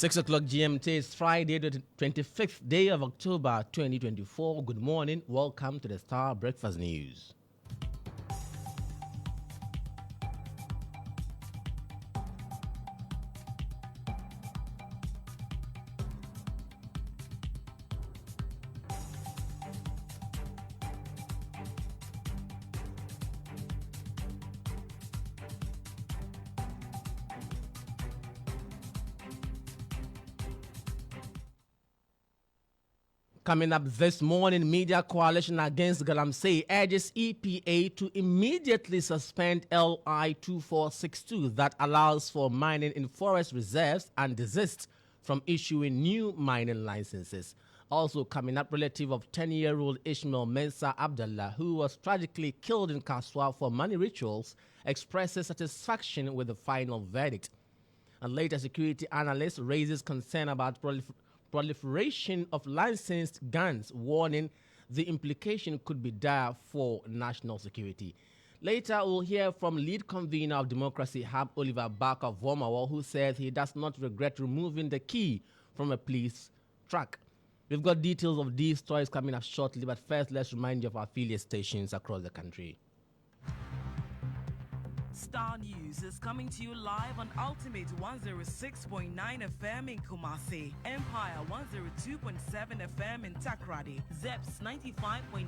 6 o'clock GMT is Friday, the 25th day of October 2024. Good morning. Welcome to the Star Breakfast News. Coming up this morning, Media Coalition Against Galamsey urges EPA to immediately suspend LI 2462 that allows for mining in forest reserves and desist from issuing new mining licenses. Also coming up, relative of 10-year-old Ishmael Mensah Abdallah, who was tragically killed in Kaswa for money rituals, expresses satisfaction with the final verdict. And later, security analyst raises concern about proliferation of licensed guns, warning the implication could be dire for national security. Later, we'll hear from lead convener of Democracy Hub, Oliver Barker Vomawa, who says he does not regret removing the key from a police truck. We've got details of these stories coming up shortly, but first, let's remind you of our affiliate stations across the country. Star News is coming to you live on Ultimate 106.9 FM in Kumasi, Empire 102.7 FM in Takrady, Zeps 95.9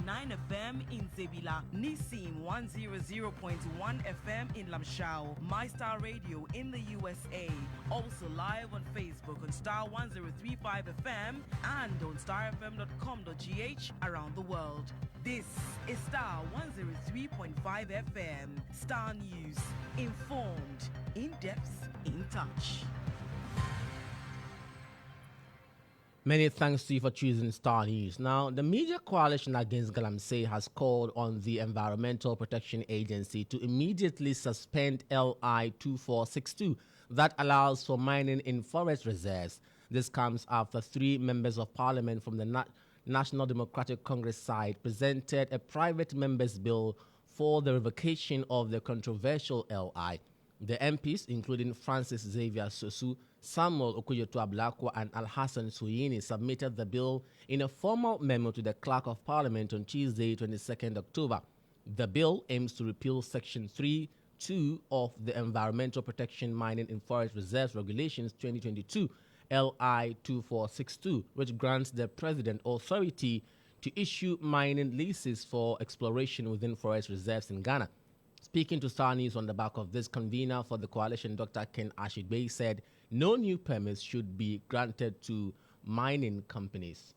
FM in Zebila, Nissim 100.1 FM in Lamshao, MyStar Radio in the USA, also live on Facebook on Star 1035 FM and on starfm.com.gh around the world. This is Star 103.5 FM. Star News. Informed, in depth, in touch. Many thanks to you for choosing Star News. Now, the Media Coalition Against Galamsey has called on the Environmental Protection Agency to immediately suspend LI 2462 that allows for mining in forest reserves. This comes after 3 members of parliament from the National Democratic Congress side presented a private members' bill for the revocation of the controversial LI. The MPs, including Francis Xavier Sosu, Samuel Okuyoto Ablakwa, and Al-Hassan Suyini, submitted the bill in a formal memo to the Clerk of Parliament on Tuesday, 22nd October. The bill aims to repeal Section 3(2) of the Environmental Protection Mining in Forest Reserves Regulations 2022, LI 2462, which grants the President authority to issue mining leases for exploration within forest reserves in Ghana. Speaking to Star News on the back of this, convener for the coalition, Dr. Ken Ashigbe, said no new permits should be granted to mining companies.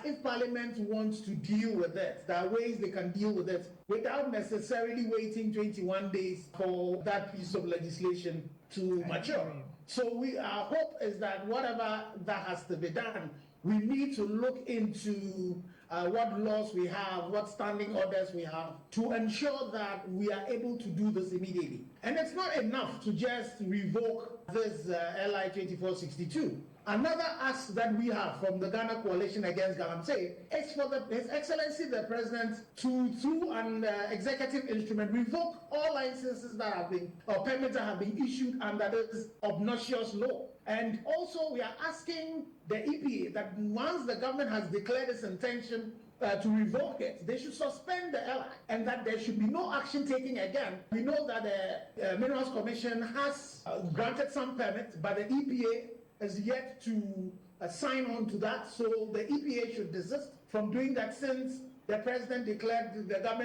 If Parliament wants to deal with it, there are ways they can deal with it without necessarily waiting 21 days for that piece of legislation to mature. So our hope is that whatever that has to be done, we need to look into what laws we have, what standing orders we have, to ensure that we are able to do this immediately. And it's not enough to just revoke this LI 2462. Another ask that we have from the Ghana Coalition Against Galamsey is for His Excellency the President to, through an executive instrument, revoke all licenses that have been, or permits that have been issued under this obnoxious law. And also we are asking the EPA that once the government has declared its intention to revoke it, they should suspend the LI and that there should be no action taken again. We know that the Minerals Commission has granted some permits, but the EPA is yet to sign on to that, so the EPA should desist from doing that since the government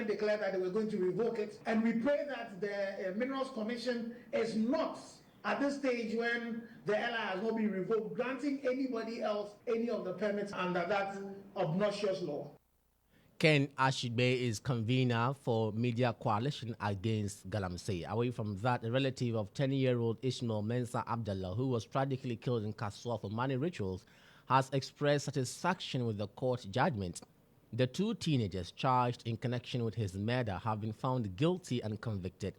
declared that they were going to revoke it. And we pray that the Minerals Commission is not, at this stage when the LI has not been revoked, granting anybody else any of the permits under that obnoxious law. Ken Ashigbe is convener for Media Coalition Against Galamsey. Away from that, a relative of 10-year-old Ishmael Mensah Abdallah, who was tragically killed in Kaswa for money rituals, has expressed satisfaction with the court judgment. The 2 teenagers charged in connection with his murder have been found guilty and convicted.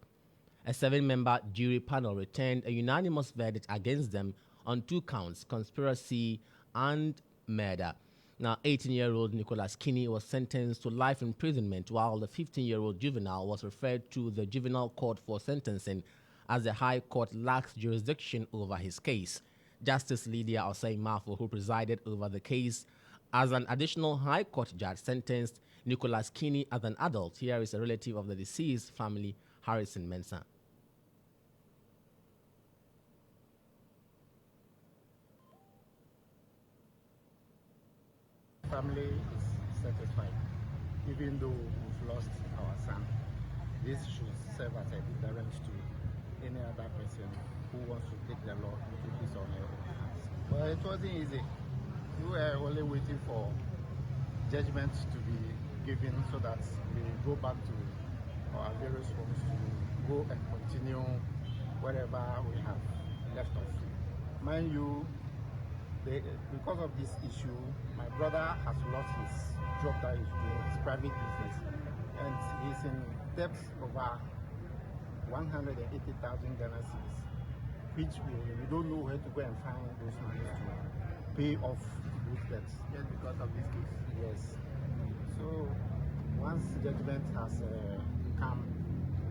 A 7-member jury panel returned a unanimous verdict against them on 2 counts, conspiracy and murder. Now, 18-year-old Nicholas Kinney was sentenced to life imprisonment, while the 15-year-old juvenile was referred to the juvenile court for sentencing, as the High Court lacks jurisdiction over his case. Justice Lydia Osei-Mafo, who presided over the case as an additional High Court judge, sentenced Nicholas Kinney as an adult. Here is a relative of the deceased family, Harrison Mensah. Family is satisfied, even though we've lost our son. This should serve as a deterrent to any other person who wants to take the law into his or her own hands. Well, it wasn't easy. We were only waiting for judgment to be given so that we go back to our various homes to go and continue wherever we have left off. Mind you, because of this issue, my brother has lost his job that he's doing, his private business, and he's in debt over 180,000 Ghana cedis, which we don't know where to go and find those money to pay off those debts. Just because of this case? Yes. So once judgment has come,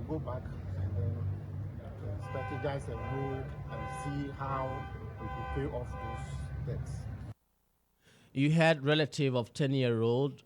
we'll go back and then strategize and know and see how we can pay off those debts. You had relative of 10-year-old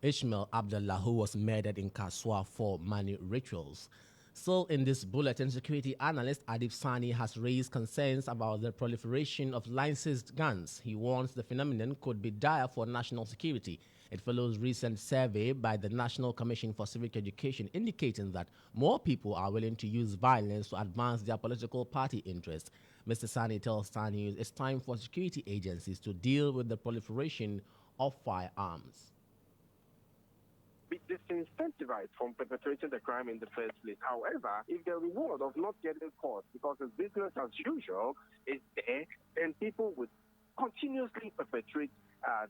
Ishmael Abdullah, who was murdered in Kaswa for money rituals. So in this bulletin, security analyst Adib Sani has raised concerns about the proliferation of licensed guns. He warns the phenomenon could be dire for national security. It follows recent survey by the National Commission for Civic Education indicating that more people are willing to use violence to advance their political party interests. Mr. Sani tells Star News it's time for security agencies to deal with the proliferation of firearms. Be disincentivized from perpetrating the crime in the first place. However, if the reward of not getting caught because it's business as usual is there, then people would continuously perpetrate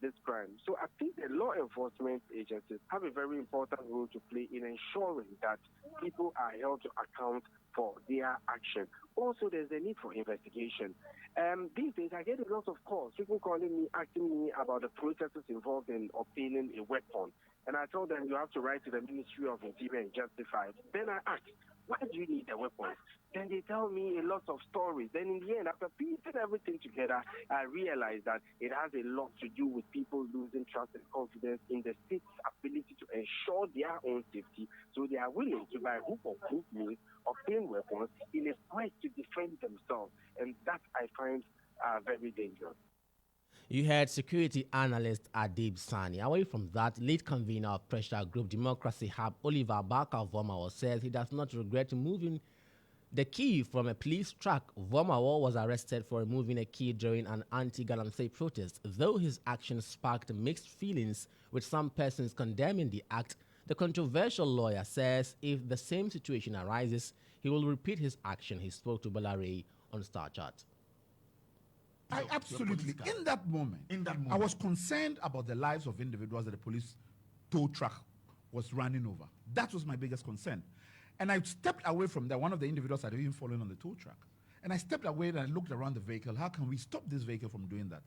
this crime. So I think the law enforcement agencies have a very important role to play in ensuring that people are held to account for their action. Also, there's a need for investigation. These days, I get a lot of calls, people calling me, asking me about the processes involved in obtaining a weapon. And I told them you have to write to the Ministry of Interior and justify it. Then I asked, why do you need a weapon? Then they tell me a lot of stories. Then in the end, after piecing everything together, I realized that it has a lot to do with people losing trust and confidence in the state's ability to ensure their own safety. So they are willing to, by hook or crook means, obtain weapons in a quest to defend themselves. And that I find very dangerous. You had security analyst Adib Sani. Away from that, lead convener of pressure group Democracy Hub, Oliver Barker-Vormawor, says he does not regret moving the key from a police truck. Vormawor was arrested for removing a key during an anti-Galamsey protest. Though his action sparked mixed feelings, with some persons condemning the act, the controversial lawyer says if the same situation arises, he will repeat his action. He spoke to Balare on Star Chart. I absolutely, in that moment, I was concerned about the lives of individuals that the police tow truck was running over. That was my biggest concern. And I stepped away from there. One of the individuals had even fallen on the tow truck. And I stepped away and I looked around the vehicle. How can we stop this vehicle from doing that?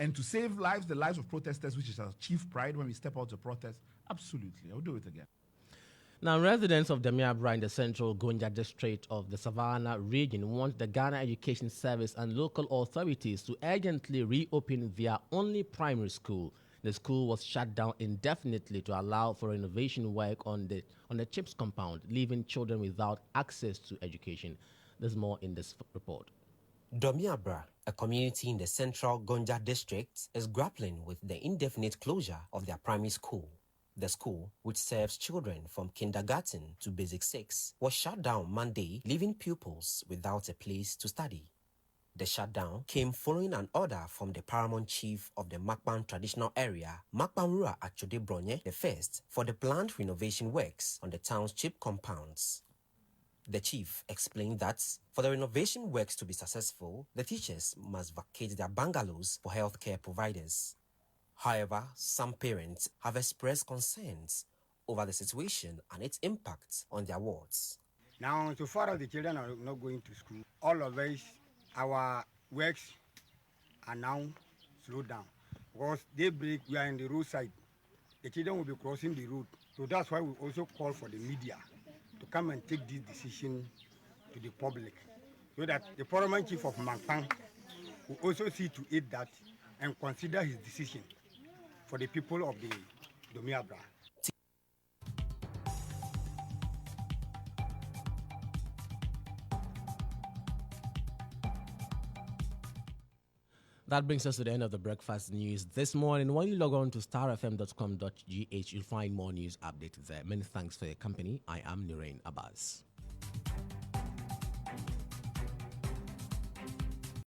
And to save lives, the lives of protesters, which is our chief pride when we step out to protest, absolutely, I'll do it again. Now, residents of Damiabra in the central Gonja district of the Savannah region want the Ghana Education Service and local authorities to urgently reopen their only primary school. The school was shut down indefinitely to allow for renovation work on the CHIPS compound, leaving children without access to education. There's more in this report. Damiabra, a community in the central Gonja district, is grappling with the indefinite closure of their primary school. The school, which serves children from kindergarten to basic 6, was shut down Monday, leaving pupils without a place to study. The shutdown came following an order from the paramount chief of the Makban traditional area, Makbanrua Achode Bronye I, for the planned renovation works on the town's CHIP compounds. The chief explained that for the renovation works to be successful, the teachers must vacate their bungalows for healthcare providers. However, some parents have expressed concerns over the situation and its impact on their wards. Now, so far as the children are not going to school, all of us, our works are now slowed down. Because daybreak, we are in the roadside. The children will be crossing the road. So that's why we also call for the media to come and take this decision to the public. So that the paramount chief of Makpan will also see to it that and consider his decision for the people of the Domiabra. That brings us to the end of the breakfast news this morning. When you log on to starfm.com.gh, you'll find more news updates there. Many thanks for your company. I am Nurein Abass.